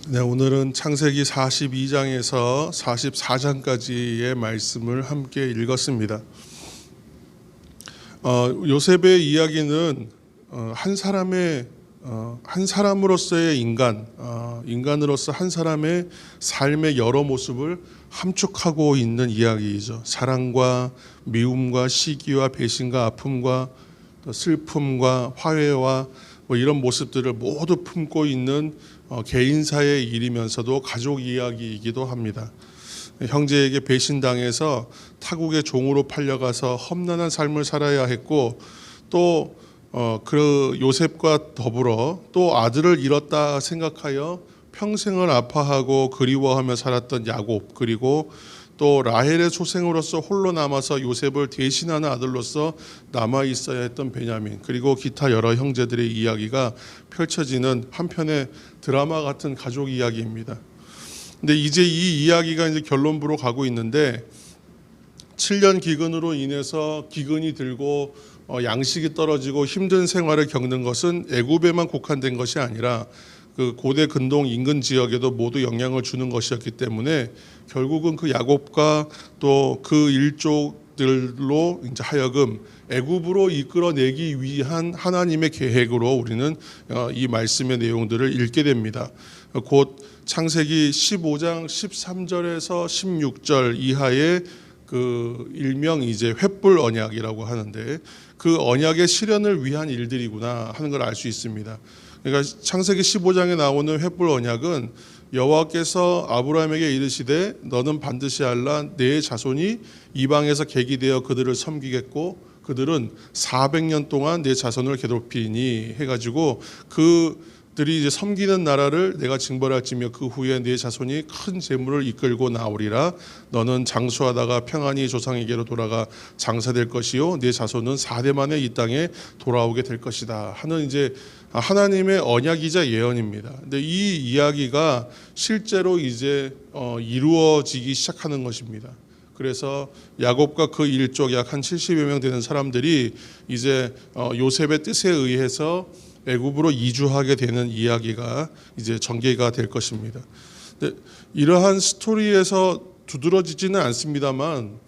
네, 오늘은 창세기 42장에서 44장까지의 말씀을 함께 읽었습니다. 요셉의 이야기는 한 사람으로서의 인간으로서 한 사람의 삶의 여러 모습을 함축하고 있는 이야기이죠. 사랑과 미움과 시기와 배신과 아픔과 슬픔과 화해와 이런 모습들을 모두 품고 있는 개인사의 일이면서도 가족 이야기이기도 합니다. 형제에게 배신당해서 타국의 종으로 팔려가서 험난한 삶을 살아야 했고, 또 그 요셉과 더불어 또 아들을 잃었다 생각하여 평생을 아파하고 그리워하며 살았던 야곱, 그리고 또 라헬의 소생으로서 홀로 남아서 요셉을 대신하는 아들로서 남아 있어야 했던 베냐민, 그리고 기타 여러 형제들의 이야기가 펼쳐지는 한편의 드라마 같은 가족 이야기입니다. 근데 이제 이 이야기가 이제 결론부로 가고 있는데, 7년 기근으로 인해서 기근이 들고 양식이 떨어지고 힘든 생활을 겪는 것은 애굽에만 국한된 것이 아니라 그 고대 근동 인근 지역에도 모두 영향을 주는 것이었기 때문에 결국은 그 야곱과 또 그 일족들로 이제 하여금 애굽으로 이끌어내기 위한 하나님의 계획으로 우리는 이 말씀의 내용들을 읽게 됩니다. 곧 창세기 15장 13절에서 16절 이하의 그 일명 이제 횃불 언약이라고 하는데, 그 언약의 실현을 위한 일들이구나 하는 걸 알 수 있습니다. 그러니까 창세기 15장에 나오는 횃불 언약은 여호와께서 아브라함에게 이르시되 너는 반드시 알라 내 자손이 이방에서 객이 되어 그들을 섬기겠고 그들은 400년 동안 내 자손을 괴롭히니 해가지고 그들이 이제 섬기는 나라를 내가 징벌할지며 그 후에 내 자손이 큰 재물을 이끌고 나오리라. 너는 장수하다가 평안히 조상에게로 돌아가 장사될 것이요 내 자손은 4대 만에 이 땅에 돌아오게 될 것이다 하는 이제 하나님의 언약이자 예언입니다. 근데 이 이야기가 실제로 이제 이루어지기 시작하는 것입니다. 그래서 야곱과 그 일족 약 한 70여 명 되는 사람들이 이제 요셉의 뜻에 의해서 애굽으로 이주하게 되는 이야기가 이제 전개가 될 것입니다. 근데 이러한 스토리에서 두드러지지는 않습니다만,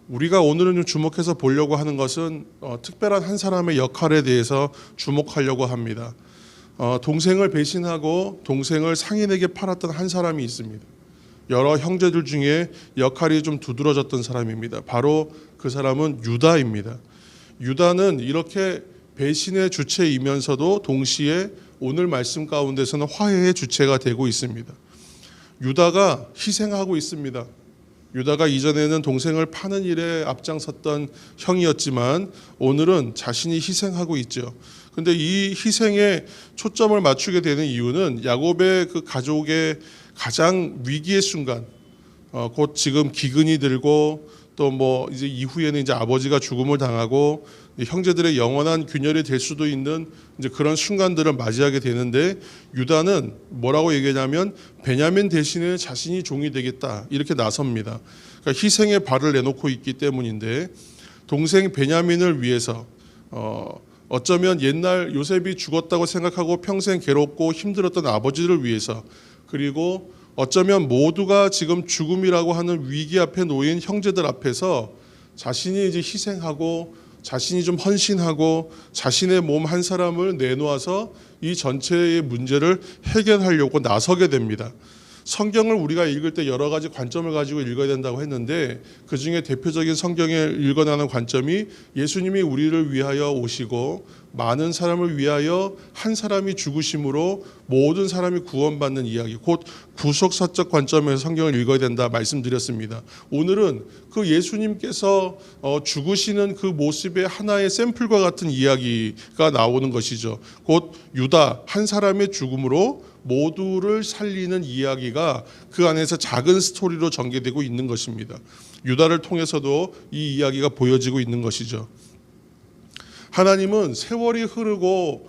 우리가 오늘은 주목해서 보려고 하는 것은 특별한 한 사람의 역할에 대해서 주목하려고 합니다. 동생을 배신하고 동생을 상인에게 팔았던 한 사람이 있습니다. 여러 형제들 중에 역할이 좀 두드러졌던 사람입니다. 바로 그 사람은 유다입니다. 유다는 이렇게 배신의 주체이면서도 동시에 오늘 말씀 가운데서는 화해의 주체가 되고 있습니다. 유다가 희생하고 있습니다. 유다가 이전에는 동생을 파는 일에 앞장섰던 형이었지만 오늘은 자신이 희생하고 있죠. 근데 이 희생에 초점을 맞추게 되는 이유는 야곱의 그 가족의 가장 위기의 순간, 곧 지금 기근이 들고 또 뭐 이제 이후에는 이제 아버지가 죽음을 당하고 형제들의 영원한 균열이 될 수도 있는 이제 그런 순간들을 맞이하게 되는데, 유다는 뭐라고 얘기하냐면 베냐민 대신에 자신이 종이 되겠다 이렇게 나섭니다. 그러니까 희생의 발을 내놓고 있기 때문인데, 동생 베냐민을 위해서 어쩌면 옛날 요셉이 죽었다고 생각하고 평생 괴롭고 힘들었던 아버지를 위해서, 그리고 어쩌면 모두가 지금 죽음이라고 하는 위기 앞에 놓인 형제들 앞에서 자신이 이제 희생하고 자신이 좀 헌신하고 자신의 몸 한 사람을 내놓아서 이 전체의 문제를 해결하려고 나서게 됩니다. 성경을 우리가 읽을 때 여러 가지 관점을 가지고 읽어야 된다고 했는데, 그중에 대표적인 성경에 읽어나는 관점이 예수님이 우리를 위하여 오시고 많은 사람을 위하여 한 사람이 죽으심으로 모든 사람이 구원받는 이야기, 곧 구속사적 관점에서 성경을 읽어야 된다 말씀드렸습니다. 오늘은 그 예수님께서 죽으시는 그 모습의 하나의 샘플과 같은 이야기가 나오는 것이죠. 곧 유다 한 사람의 죽음으로 모두를 살리는 이야기가 그 안에서 작은 스토리로 전개되고 있는 것입니다. 유다를 통해서도 이 이야기가 보여지고 있는 것이죠. 하나님은 세월이 흐르고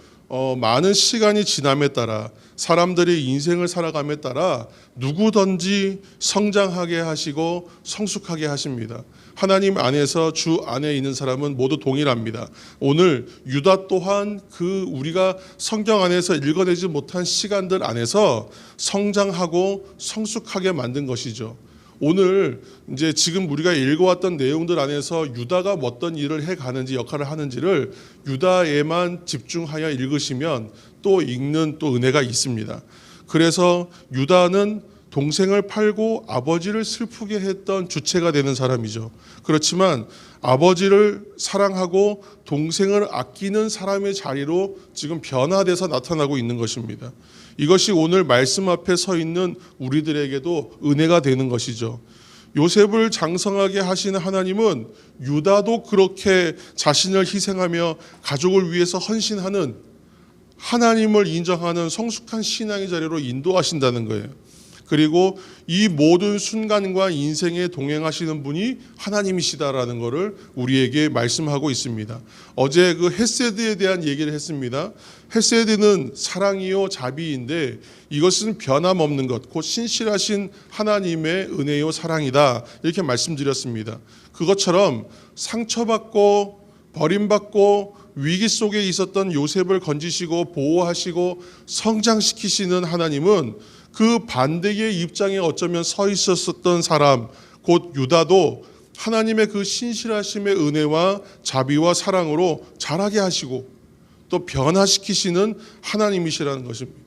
많은 시간이 지남에 따라 사람들이 인생을 살아감에 따라 누구든지 성장하게 하시고 성숙하게 하십니다. 하나님 안에서 주 안에 있는 사람은 모두 동일합니다. 오늘 유다 또한 그 우리가 성경 안에서 읽어내지 못한 시간들 안에서 성장하고 성숙하게 만든 것이죠. 오늘 이제 지금 우리가 읽어왔던 내용들 안에서 유다가 어떤 일을 해가는지 역할을 하는지를 유다에만 집중하여 읽으시면 또 읽는 또 은혜가 있습니다. 그래서 유다는 동생을 팔고 아버지를 슬프게 했던 주체가 되는 사람이죠. 그렇지만 아버지를 사랑하고 동생을 아끼는 사람의 자리로 지금 변화돼서 나타나고 있는 것입니다. 이것이 오늘 말씀 앞에 서 있는 우리들에게도 은혜가 되는 것이죠. 요셉을 장성하게 하시는 하나님은 유다도 그렇게 자신을 희생하며 가족을 위해서 헌신하는 하나님을 인정하는 성숙한 신앙의 자리로 인도하신다는 거예요. 그리고 이 모든 순간과 인생에 동행하시는 분이 하나님이시다라는 것을 우리에게 말씀하고 있습니다. 어제 그 헤세드에 대한 얘기를 했습니다. 헤세드는 사랑이요 자비인데 이것은 변함없는 것, 곧 신실하신 하나님의 은혜요 사랑이다, 이렇게 말씀드렸습니다. 그것처럼 상처받고 버림받고 위기 속에 있었던 요셉을 건지시고 보호하시고 성장시키시는 하나님은 그 반대의 입장에 어쩌면 서 있었던 사람, 곧 유다도 하나님의 그 신실하심의 은혜와 자비와 사랑으로 자라게 하시고 또 변화시키시는 하나님이시라는 것입니다.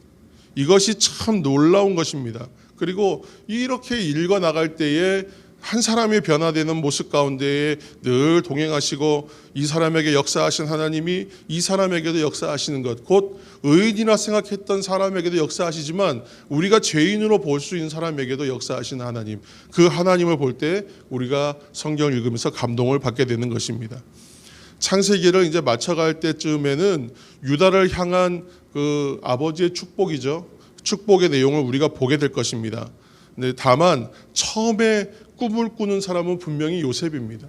이것이 참 놀라운 것입니다. 그리고 이렇게 읽어 나갈 때에 한 사람이 변화되는 모습 가운데에 늘 동행하시고 이 사람에게 역사하신 하나님이 이 사람에게도 역사하시는 것, 곧 의인이라 생각했던 사람에게도 역사하시지만 우리가 죄인으로 볼 수 있는 사람에게도 역사하시는 하나님, 그 하나님을 볼 때 우리가 성경을 읽으면서 감동을 받게 되는 것입니다. 창세기를 이제 맞춰갈 때쯤에는 유다를 향한 그 아버지의 축복이죠. 축복의 내용을 우리가 보게 될 것입니다. 근데 다만 처음에 꿈을 꾸는 사람은 분명히 요셉입니다.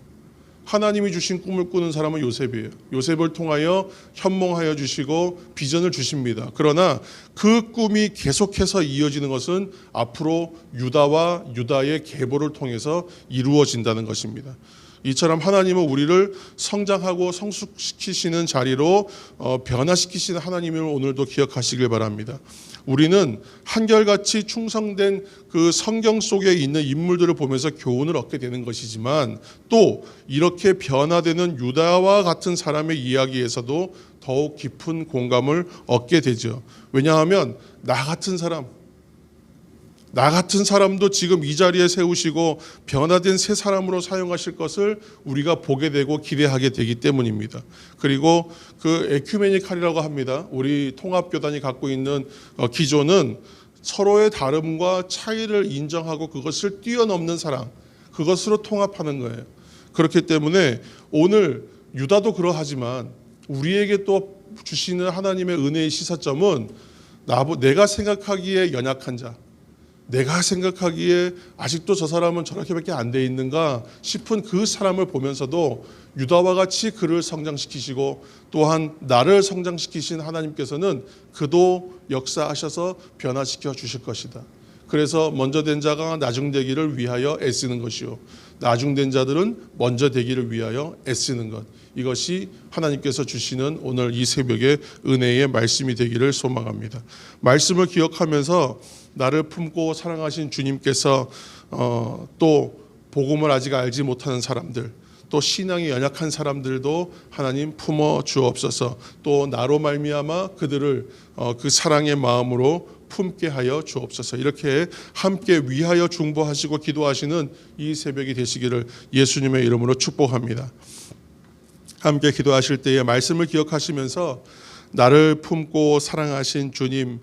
하나님이 주신 꿈을 꾸는 사람은 요셉이에요. 요셉을 통하여 현몽하여 주시고 비전을 주십니다. 그러나 그 꿈이 계속해서 이어지는 것은 앞으로 유다와 유다의 계보를 통해서 이루어진다는 것입니다. 이처럼 하나님은 우리를 성장하고 성숙시키시는 자리로 변화시키시는 하나님을 오늘도 기억하시길 바랍니다. 우리는 한결같이 충성된 그 성경 속에 있는 인물들을 보면서 교훈을 얻게 되는 것이지만 또 이렇게 변화되는 유다와 같은 사람의 이야기에서도 더욱 깊은 공감을 얻게 되죠. 왜냐하면 나 같은 사람도 지금 이 자리에 세우시고 변화된 새 사람으로 사용하실 것을 우리가 보게 되고 기대하게 되기 때문입니다. 그리고 그 에큐메니칼이라고 합니다. 우리 통합교단이 갖고 있는 기조는 서로의 다름과 차이를 인정하고 그것을 뛰어넘는 사랑, 그것으로 통합하는 거예요. 그렇기 때문에 오늘 유다도 그러하지만 우리에게 또 주시는 하나님의 은혜의 시사점은 내가 생각하기에 연약한 자, 내가 생각하기에 아직도 저 사람은 저렇게밖에 안 돼 있는가 싶은 그 사람을 보면서도 유다와 같이 그를 성장시키시고 또한 나를 성장시키신 하나님께서는 그도 역사하셔서 변화시켜 주실 것이다. 그래서 먼저 된 자가 나중되기를 위하여 애쓰는 것이요, 나중된 자들은 먼저 되기를 위하여 애쓰는 것, 이것이 하나님께서 주시는 오늘 이 새벽에 은혜의 말씀이 되기를 소망합니다. 말씀을 기억하면서 나를 품고 사랑하신 주님께서 또 복음을 아직 알지 못하는 사람들, 또 신앙이 연약한 사람들도 하나님 품어 주옵소서. 또 나로 말미암아 그들을 그 사랑의 마음으로 품게 하여 주옵소서. 이렇게 함께 위하여 중보하시고 기도하시는 이 새벽이 되시기를 예수님의 이름으로 축복합니다. 함께 기도하실 때에 말씀을 기억하시면서 나를 품고 사랑하신 주님,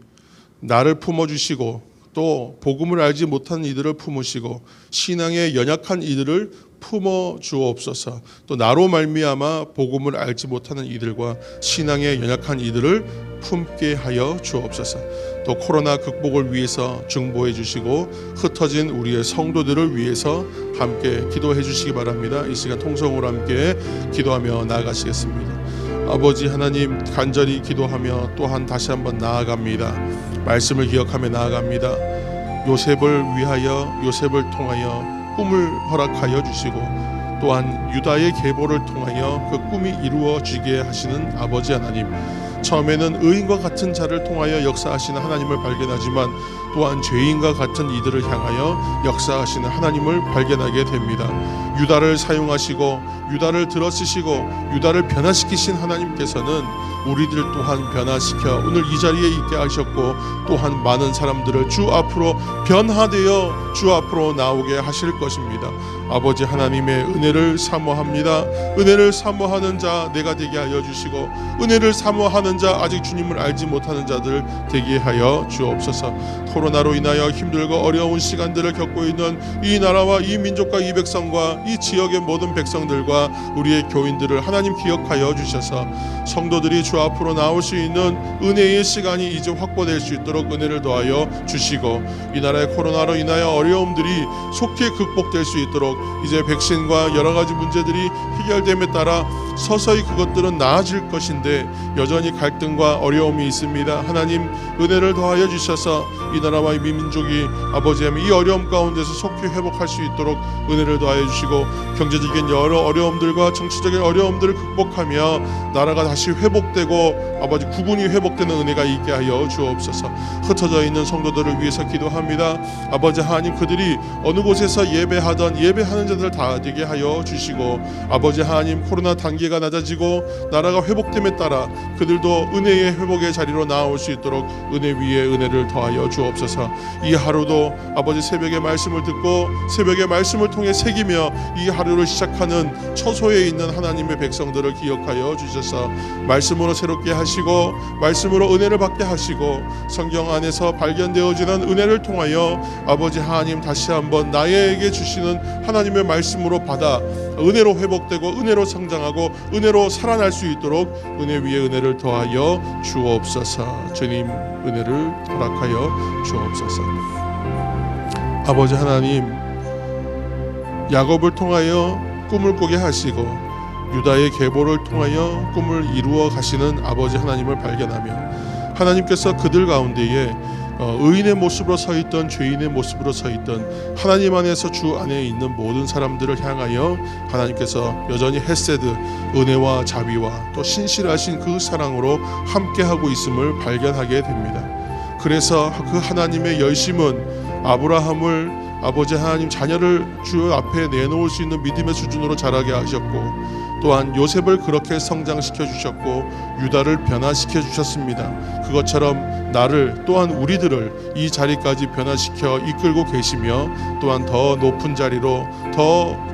나를 품어주시고 또 복음을 알지 못한 이들을 품으시고 신앙에 연약한 이들을 품어 주옵소서. 또 나로 말미암아 복음을 알지 못하는 이들과 신앙에 연약한 이들을 품게 하여 주옵소서. 또 코로나 극복을 위해서 중보해 주시고 흩어진 우리의 성도들을 위해서 함께 기도해 주시기 바랍니다. 이 시간 통성으로 함께 기도하며 나아가시겠습니다. 아버지 하나님, 간절히 기도하며 또한 다시 한번 나아갑니다. 말씀을 기억하며 나아갑니다. 요셉을 위하여, 요셉을 통하여 꿈을 허락하여 주시고 또한 유다의 계보를 통하여 그 꿈이 이루어지게 하시는 아버지 하나님, 처음에는 의인과 같은 자를 통하여 역사하시는 하나님을 발견하지만 또한 죄인과 같은 이들을 향하여 역사하시는 하나님을 발견하게 됩니다. 유다를 사용하시고 유다를 들어쓰시고 유다를 변화시키신 하나님께서는 우리들 또한 변화시켜 오늘 이 자리에 있게 하셨고, 또한 많은 사람들을 주 앞으로 변화되어 주 앞으로 나오게 하실 것입니다. 아버지 하나님의 은혜를 사모합니다. 은혜를 사모하는 자 내가 되게 하여 주시고, 은혜를 사모하는 자 아직 주님을 알지 못하는 자들 되게 하여 주옵소서. 코로나로 인하여 힘들고 어려운 시간들을 겪고 있는 이 나라와 이 민족과 이 백성과 이 지역의 모든 백성들과 우리의 교인들을 하나님 기억하여 주셔서 성도들이 주 앞으로 나올 수 있는 은혜의 시간이 이제 확보될 수 있도록 은혜를 더하여 주시고, 이 나라의 코로나로 인하여 어려움들이 속히 극복될 수 있도록 이제 백신과 여러 가지 문제들이 해결됨에 따라 서서히 그것들은 나아질 것인데 여전히 갈등과 어려움이 있습니다. 하나님 은혜를 더하여 주셔서 이 나라와 이 민족이 아버지 하나님 이 어려움 가운데서 속히 회복할 수 있도록 은혜를 더하여 주시고, 경제적인 여러 어려움들과 정치적인 어려움들을 극복하며 나라가 다시 회복되고 아버지 구분이 회복되는 은혜가 있게 하여 주옵소서. 흩어져 있는 성도들을 위해서 기도합니다. 아버지 하나님 그들이 어느 곳에서 예배하는 자들 다 되게 하여 주시고, 아버지 하나님 코로나 단계가 낮아지고 나라가 회복됨에 따라 그들도 은혜의 회복의 자리로 나올 수 있도록 은혜 위에 은혜를 더하여 주옵소서. 이 하루도 아버지 새벽의 말씀을 듣고 새벽의 말씀을 통해 새기며 이 하루를 시작하는 처소에 있는 하나님의 백성들을 기억하여 주셔서 말씀으로 새롭게 하시고 말씀으로 은혜를 받게 하시고, 성경 안에서 발견되어지는 은혜를 통하여 아버지 하나님 다시 한번 나에게 주시는 하나님의 말씀으로 받아 은혜로 회복되고 은혜로 성장하고 은혜로 살아날 수 있도록 은혜 위에 은혜를 더하여 주옵소서. 주님 은혜를 허락하여 주옵소서. 아버지 하나님, 야곱을 통하여 꿈을 꾸게 하시고 유다의 계보를 통하여 꿈을 이루어 가시는 아버지 하나님을 발견하며, 하나님께서 그들 가운데에 의인의 모습으로 서 있던 죄인의 모습으로 서 있던 하나님 안에서 주 안에 있는 모든 사람들을 향하여 하나님께서 여전히 헤세드 은혜와 자비와 또 신실하신 그 사랑으로 함께하고 있음을 발견하게 됩니다. 그래서 그 하나님의 열심은 아브라함을 아버지 하나님 자녀를 주 앞에 내놓을 수 있는 믿음의 수준으로 자라게 하셨고, 또한 요셉을 그렇게 성장시켜 주셨고 유다를 변화시켜 주셨습니다. 그것처럼 나를 또한 우리들을 이 자리까지 변화시켜 이끌고 계시며, 또한 더 높은 자리로 더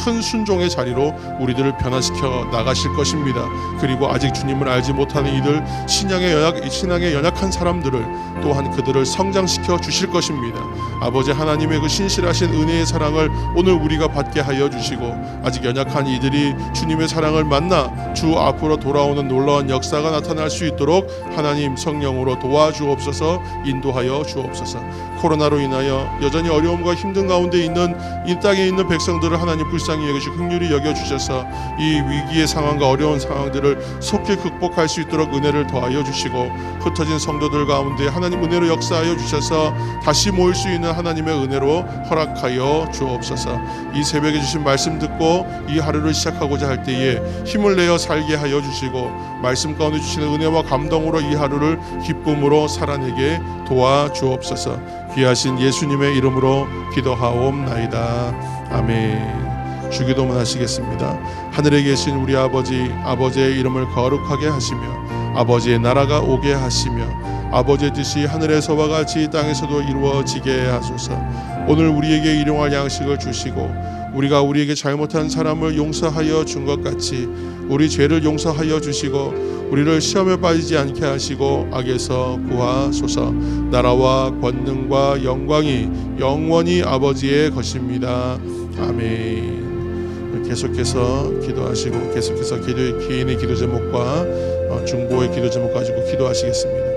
큰 순종의 자리로 우리들을 변화시켜 나가실 것입니다. 그리고 아직 주님을 알지 못하는 이들 신앙에 연약한 사람들을 또한 그들을 성장시켜 주실 것입니다. 아버지 하나님의 그 신실하신 은혜의 사랑을 오늘 우리가 받게 하여 주시고, 아직 연약한 이들이 주님의 사랑을 만나 주 앞으로 돌아오는 놀라운 역사가 나타날 수 있도록 하나님 성령으로 도와주옵소서. 인도하여 주옵소서. 코로나로 인하여 여전히 어려움과 힘든 가운데 있는 이 땅에 있는 백성들을 하나님 불쌍히 여기시고 긍휼히 여겨주셔서 이 위기의 상황과 어려운 상황들을 속히 극복할 수 있도록 은혜를 더하여 주시고, 흩어진 성도들 가운데 하나님 은혜로 역사하여 주셔서 다시 모일 수 있는 하나님의 은혜로 허락하여 주옵소서. 이 새벽에 주신 말씀 듣고 이 하루를 시작하고자 할 때에 힘을 내어 살게 하여 주시고, 말씀 가운데 주시는 은혜와 감동으로 이 하루를 기쁨으로 살아내게 도와주옵소서. 귀하신 예수님의 이름으로 기도하옵나이다. 아멘. 주기도문 하시겠습니다. 하늘에 계신 우리 아버지, 아버지의 이름을 거룩하게 하시며 아버지의 나라가 오게 하시며 아버지의 뜻이 하늘에서와 같이 땅에서도 이루어지게 하소서. 오늘 우리에게 일용할 양식을 주시고 우리가 우리에게 잘못한 사람을 용서하여 준 것 같이 우리 죄를 용서하여 주시고 우리를 시험에 빠지지 않게 하시고 악에서 구하소서. 나라와 권능과 영광이 영원히 아버지의 것입니다. 아멘. 계속해서 기도하시고 계속해서 개인의 기도 제목과 중보의 기도 제목 가지고 기도하시겠습니다.